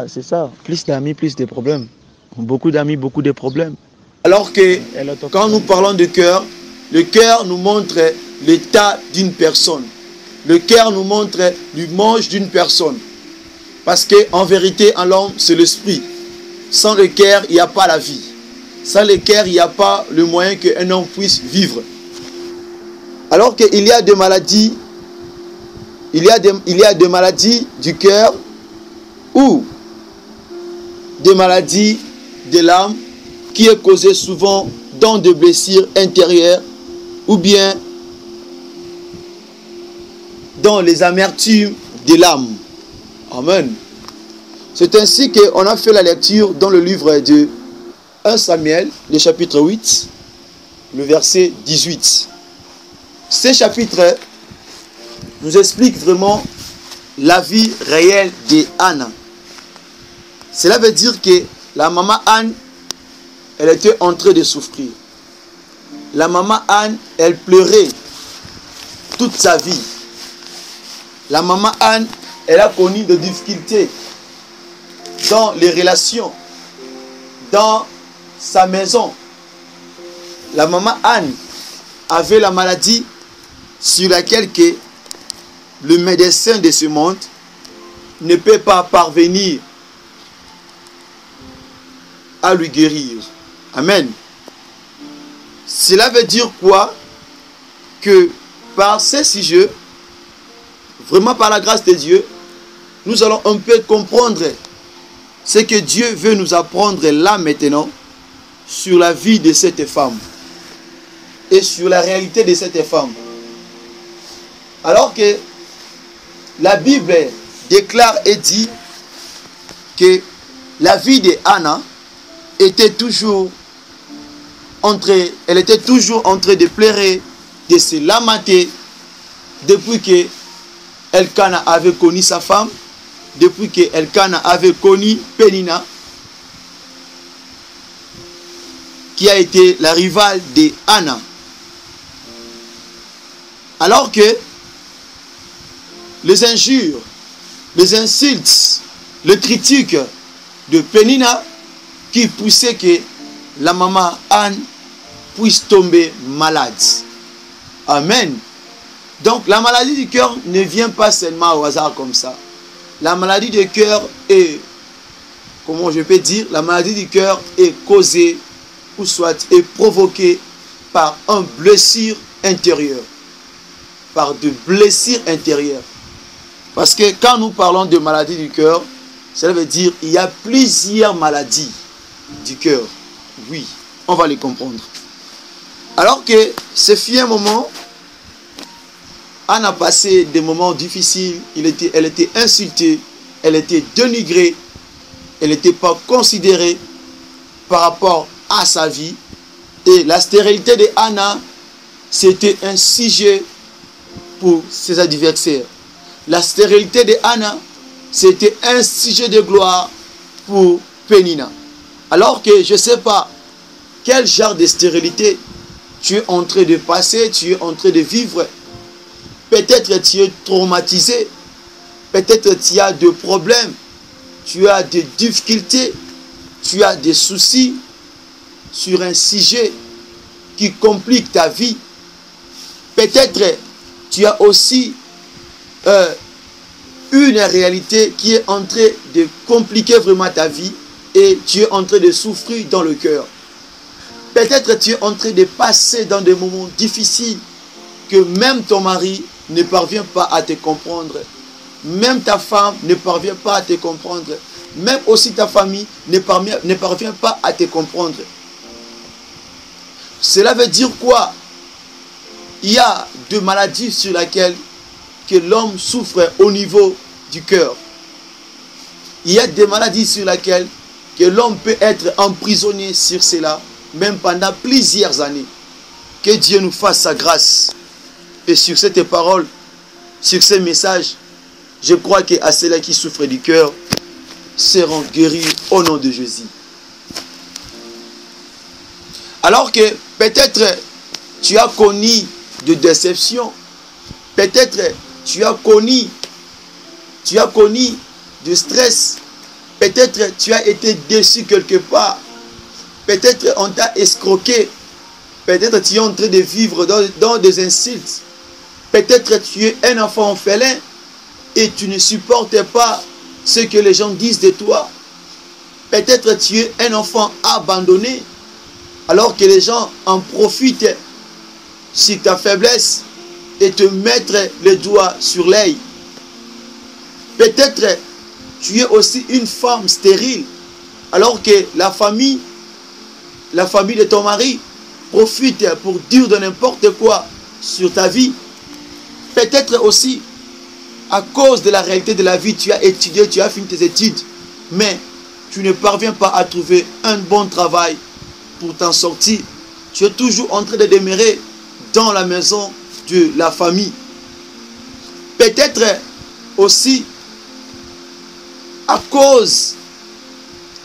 c'est ça. Plus d'amis, plus de problèmes. Beaucoup d'amis, beaucoup de problèmes. Alors que quand nous parlons de cœur, le cœur nous montre l'état d'une personne. Le cœur nous montre l'image d'une personne. Parce qu'en vérité, en l'homme, c'est l'esprit. Sans le cœur, il n'y a pas la vie. Sans le cœur, il n'y a pas le moyen qu'un homme puisse vivre. Alors qu'il y a des maladies, il y a des maladies du cœur ou des maladies de l'âme qui est causée souvent dans des blessures intérieures ou bien dans les amertumes de l'âme. Amen. C'est ainsi qu'on a fait la lecture dans le livre de 1 Samuel, le chapitre 8, le verset 18. Ce chapitre nous explique vraiment la vie réelle d'Anna. Cela veut dire que la maman Anne, elle était en train de souffrir. La maman Anne, elle pleurait toute sa vie. La maman Anne, elle a connu des difficultés dans les relations, dans sa maison. La maman Anne avait la maladie sur laquelle le médecin de ce monde ne peut pas parvenir à lui guérir. Amen. Cela veut dire quoi? Que par ces sujets, vraiment par la grâce de Dieu, nous allons un peu comprendre ce que Dieu veut nous apprendre là maintenant sur la vie de cette femme et sur la réalité de cette femme. Alors que la Bible déclare et dit que la vie d'Anna était toujours elle était toujours en train de pleurer, de se lamenter depuis que Elkana avait connu sa femme, depuis que Elkana avait connu Pénina, qui a été la rivale d'Anna. Alors que les injures, les insultes, les critiques de Pénina qui poussaient que la maman Anne puisse tomber malade. Amen. Donc la maladie du cœur ne vient pas seulement au hasard comme ça. La maladie du cœur est, comment je peux dire, la maladie du cœur est causée ou soit est provoquée par une blessure intérieure. Par de blessures intérieures. Parce que quand nous parlons de maladie du cœur, cela veut dire qu'il y a plusieurs maladies du cœur. Oui, on va les comprendre. Alors que ce fut un moment, Anne a passé des moments difficiles, elle était insultée, elle était dénigrée, elle n'était pas considérée par rapport à sa vie. Et la stérilité de Anna, c'était un sujet pour ses adversaires. La stérilité de Anna, c'était un sujet de gloire pour Pénina. Alors que je ne sais pas quel genre de stérilité tu es en train de passer, tu es en train de vivre. Peut-être tu es traumatisé, peut-être tu as des problèmes, tu as des difficultés, tu as des soucis sur un sujet qui complique ta vie. Peut-être tu as aussi une réalité qui est en train de compliquer vraiment ta vie et tu es en train de souffrir dans le cœur. Peut-être tu es en train de passer dans des moments difficiles que même ton mari ne parvient pas à te comprendre. Même ta femme ne parvient pas à te comprendre. Même aussi ta famille ne parvient pas à te comprendre. Cela veut dire quoi? Il y a des maladies sur lesquelles que l'homme souffre au niveau du cœur. Il y a des maladies sur lesquelles que l'homme peut être emprisonné sur cela, même pendant plusieurs années. Que Dieu nous fasse sa grâce. Et sur cette parole, sur ces messages, je crois qu'à ceux-là qui souffrent du cœur seront guéris au nom de Jésus. Alors que peut-être tu as connu de déception, peut-être tu as connu de stress, Peut-être tu as été déçu quelque part. Peut-être on t'a escroqué. Peut-être tu es en train de vivre dans des insultes. Peut-être tu es un enfant orphelin et tu ne supportes pas ce que les gens disent de toi. Peut-être tu es un enfant abandonné alors que les gens en profitent sur ta faiblesse et te mettent le doigt sur l'œil. Peut-être tu es aussi une femme stérile alors que la famille de ton mari profite pour dire de n'importe quoi sur ta vie. Peut-être aussi à cause de la réalité de la vie, tu as étudié, tu as fini tes études, mais tu ne parviens pas à trouver un bon travail pour t'en sortir. Tu es toujours en train de demeurer dans la maison de la famille. Peut-être aussi à cause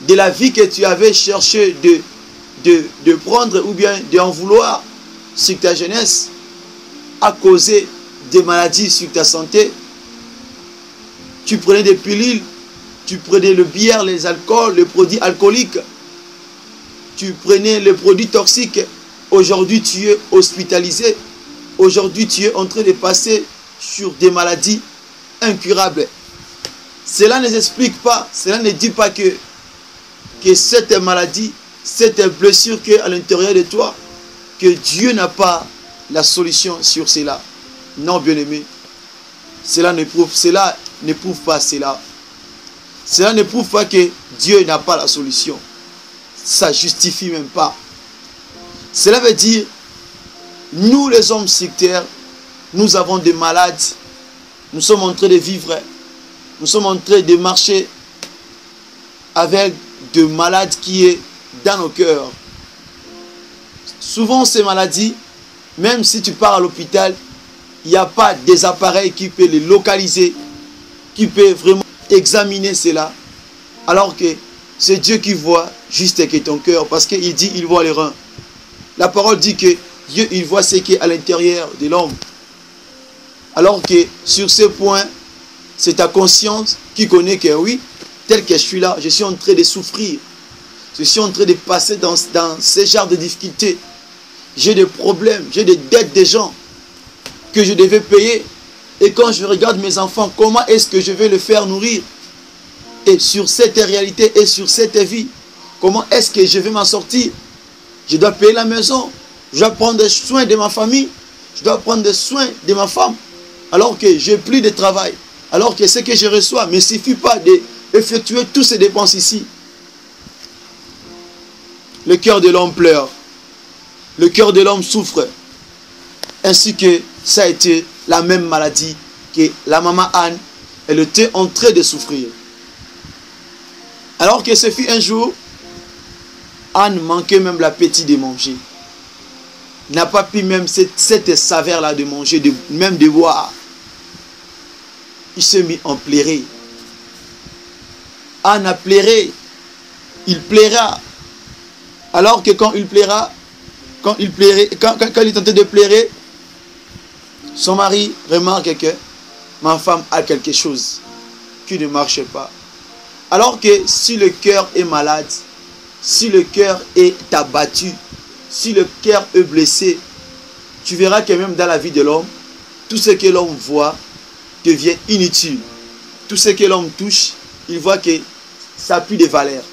de la vie que tu avais cherché de prendre ou bien d'en vouloir sur ta jeunesse, à cause des maladies sur ta santé. Tu prenais des pilules, tu prenais le bière, les alcools, les produits alcooliques, tu prenais les produits toxiques. Aujourd'hui, tu es hospitalisé. Aujourd'hui, tu es en train de passer sur des maladies incurables. Cela ne s'explique pas, cela ne dit pas que cette maladie, cette blessure qui est à l'intérieur de toi, que Dieu n'a pas la solution sur cela. Non, bien-aimé, cela ne prouve pas cela. Cela ne prouve pas que Dieu n'a pas la solution. Ça justifie même pas. Cela veut dire, nous les hommes sectaires, nous avons des malades. Nous sommes en train de vivre. Nous sommes en train de marcher avec de malades qui est dans nos cœurs. Souvent ces maladies, même si tu pars à l'hôpital, il n'y a pas des appareils qui peuvent les localiser, qui peuvent vraiment examiner cela. Alors que c'est Dieu qui voit juste que ton cœur, parce qu'il dit il voit les reins. La parole dit que Dieu il voit ce qui est à l'intérieur de l'homme. Alors que sur ce point, c'est ta conscience qui connaît que oui, tel que je suis là, je suis en train de souffrir. Je suis en train de passer dans ce genre de difficultés. J'ai des problèmes, j'ai des dettes des gens que je devais payer. Et quand je regarde mes enfants, comment est-ce que je vais les faire nourrir? Et sur cette réalité et sur cette vie, comment est-ce que je vais m'en sortir? Je dois payer la maison, je dois prendre soin de ma famille, je dois prendre soin de ma femme, alors que j'ai plus de travail, alors que ce que je reçois ne me suffit pas d'effectuer toutes ces dépenses ici. Le cœur de l'homme pleure, le cœur de l'homme souffre, ainsi que ça a été la même maladie que la maman Anne, elle était en train de souffrir. Alors que ce fut un jour, Anne manquait même l'appétit de manger. N'a pas pu même cette saveur-là de manger, même de boire. Il s'est mis en pleurer. Anne a pleuré. Il plaira. Alors que quand il plaira, quand il tentait de pleurer, son mari remarque que ma femme a quelque chose qui ne marche pas. Alors que si le cœur est malade, si le cœur est abattu, si le cœur est blessé, tu verras que même dans la vie de l'homme, tout ce que l'homme voit devient inutile. Tout ce que l'homme touche, il voit que ça n'a plus de valeur.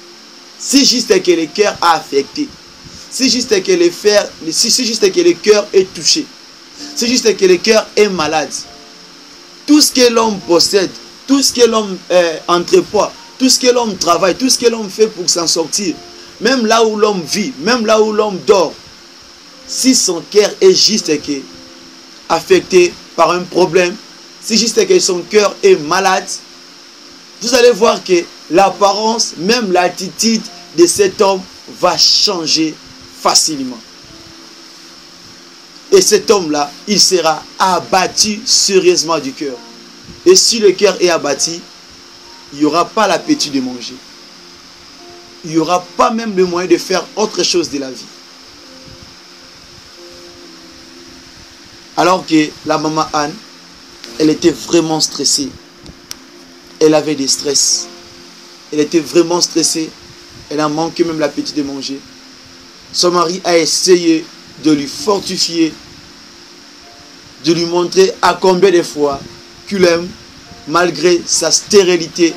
Si juste que le cœur a affecté, si juste que le cœur est touché, si juste que le cœur est malade, tout ce que l'homme possède, tout ce que l'homme entreprend, tout ce que l'homme travaille, tout ce que l'homme fait pour s'en sortir, même là où l'homme vit, même là où l'homme dort, si son cœur est juste que affecté par un problème, si juste que son cœur est malade, vous allez voir que l'apparence, même l'attitude de cet homme va changer facilement. Et cet homme-là, il sera abattu sérieusement du cœur. Et si le cœur est abattu, il n'y aura pas l'appétit de manger. Il n'y aura pas même le moyen de faire autre chose de la vie. Alors que la maman Anne, elle était vraiment stressée. Elle avait des stress. Elle était vraiment stressée. Elle a manqué même l'appétit de manger. Son mari a essayé de lui fortifier, de lui montrer à combien de fois qu'il aime, malgré sa stérilité.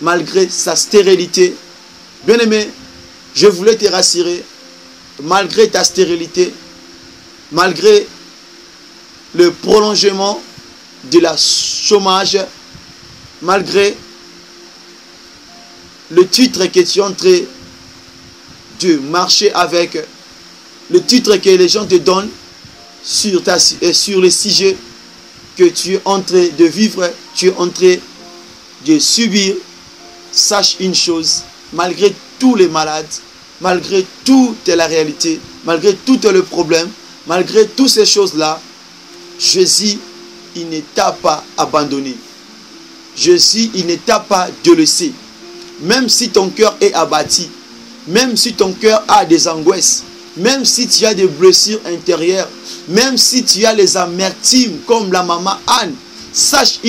Malgré sa stérilité. Bien-aimé, je voulais te rassurer, malgré ta stérilité, malgré le prolongement de la chômage, malgré le titre que tu es en train de marcher avec, le titre que les gens te donnent sur le sujet que tu es en train de vivre, tu es en train de subir, sache une chose, malgré tous les malades, malgré toute la réalité, malgré tout le problème, malgré toutes ces choses-là, Jésus, il ne t'a pas abandonné. Jésus, il ne t'a pas délaissé. Même si ton cœur est abattu, même si ton cœur a des angoisses, même si tu as des blessures intérieures, même si tu as les amertumes comme la maman Anne, sache